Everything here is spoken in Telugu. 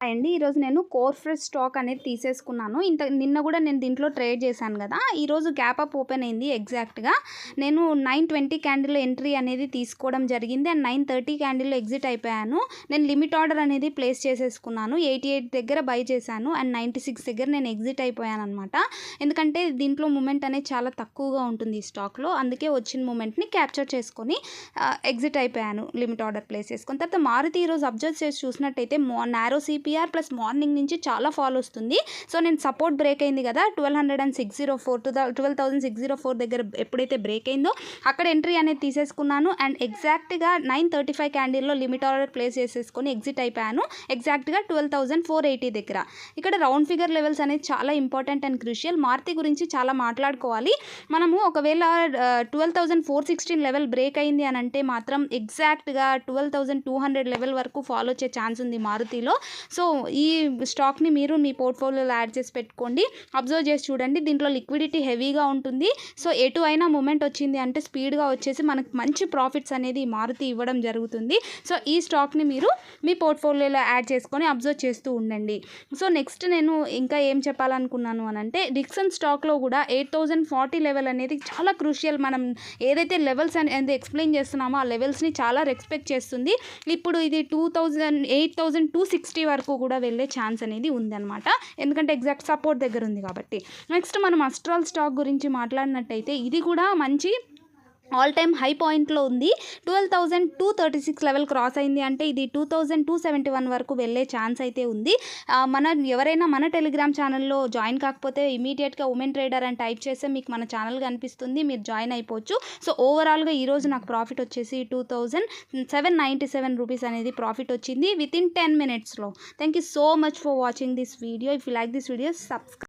అండి ఈరోజు నేను కోర్ ఫ్రెష్ స్టాక్ అనేది తీసేసుకున్నాను. నిన్న కూడా నేను దీంట్లో ట్రేడ్ చేశాను కదా. ఈరోజు గ్యాప్ అప్ ఓపెన్ అయింది. ఎగ్జాక్ట్గా నేను 9:20 క్యాండిల్ ఎంట్రీ అనేది తీసుకోవడం జరిగింది అండ్ 9:30 క్యాండిల్లో ఎగ్జిట్ అయిపోయాను. నేను లిమిట్ ఆర్డర్ అనేది ప్లేస్ చేసేసుకున్నాను. 88 దగ్గర బై చేశాను అండ్ 96 దగ్గర నేను ఎగ్జిట్ అయిపోయాను అనమాట. ఎందుకంటే దీంట్లో మూమెంట్ అనేది చాలా తక్కువగా ఉంటుంది ఈ స్టాక్లో. అందుకే వచ్చిన మూమెంట్ని క్యాప్చర్ చేసుకొని ఎగ్జిట్ అయిపోయాను లిమిట్ ఆర్డర్ ప్లేస్ చేసుకుని. తర్వాత మారుతి ఈరోజు అబ్జర్వ్ చేసి చూసినట్టయితే నారో సిపిఆర్ ప్లస్ మార్నింగ్ నుంచి చాలా ఫాల్ వస్తుంది. సో నేను సపోర్ట్ బ్రేక్ అయింది కదా 12,604 దగ్గర ఎప్పుడైతే బ్రేక్ అయిందో అక్కడ ఎంట్రీ అనేది తీసేసుకున్నాను అండ్ ఎగ్జాక్ట్గా 9:35 క్యాండిల్లో లిమిట్ ఆర్డర్ ప్లేస్ చేసేసుకొని ఎగ్జిట్ అయిపోయాను ఎగ్జాక్ట్గా 12,480 దగ్గర. ఇక్కడ రౌండ్ ఫిగర్ లెవెల్స్ అనేది చాలా ఇంపార్టెంట్ అండ్ క్రూషియల్. మారుతి గురించి చాలా మాట్లాడుకోవాలి మనము. ఒకవేళ 12,416 లెవెల్ బ్రేక్ అయింది అని అంటే మాత్రం ఎగ్జాక్ట్గా 12,200 లెవెల్ వరకు ఫాలో వచ్చే ఛాన్స్ ఉంది మారుతిలో. సో ఈ స్టాక్ని మీరు మీ పోర్ట్ఫోలియోలో యాడ్ చేసి పెట్టుకోండి. అబ్జర్వ్ చేసి చూడండి. దీంట్లో లిక్విడిటీ హెవీగా ఉంటుంది. సో ఎటు అయినా మూమెంట్ వచ్చింది అంటే స్పీడ్గా వచ్చేసి మనకు మంచి ప్రాఫిట్స్ అనేది మారుతి ఇవ్వడం జరుగుతుంది. సో ఈ స్టాక్ని మీరు మీ పోర్ట్ఫోలియోలో యాడ్ చేసుకొని అబ్జర్వ్ చేస్తూ ఉండండి. సో నెక్స్ట్ నేను ఇంకా ఏం చెప్పాలనుకున్నాను అని అంటే డిక్సన్ స్టాక్లో కూడా 8,040 లెవెల్ అనేది చాలా క్రూషియల్. మనం ఏదైతే లెవెల్స్ అనేది ఎక్స్ప్లెయిన్ చేస్తున్నామో ఆ లెవెల్స్ని చాలా రెస్పెక్ట్ చేస్తుంది. ఇప్పుడు ఇది 8,260 వరకు కూడా వెళ్ళే ఛాన్స్ అనేది ఉందన్నమాట. ఎందుకంటే ఎగ్జాక్ట్ సపోర్ట్ దగ్గర ఉంది కాబట్టి. నెక్స్ట్ మనం అస్ట్రాల్ స్టాక్ గురించి మాట్లాడినట్టయితే ఇది కూడా మంచి ఆల్ టైమ్ హై పాయింట్లో ఉంది. 12,236 లెవెల్ క్రాస్ అయింది అంటే ఇది 2,271 వరకు వెళ్ళే ఛాన్స్ అయితే ఉంది. ఎవరైనా మన టెలిగ్రామ్ ఛానల్లో జాయిన్ కాకపోతే ఇమీడియట్గా ఉమెన్ ట్రేడర్ అని టైప్ చేస్తే మీకు మన ఛానల్ కనిపిస్తుంది, మీరు జాయిన్ అయిపోవచ్చు. సో ఓవరాల్గా ఈరోజు నాకు ప్రాఫిట్ వచ్చేసి 2,797 రూపీస్ అనేది ప్రాఫిట్ వచ్చింది విత్ ఇన్ 10 minutesలో. Thank you so much for watching this video. If you like this video subscribe.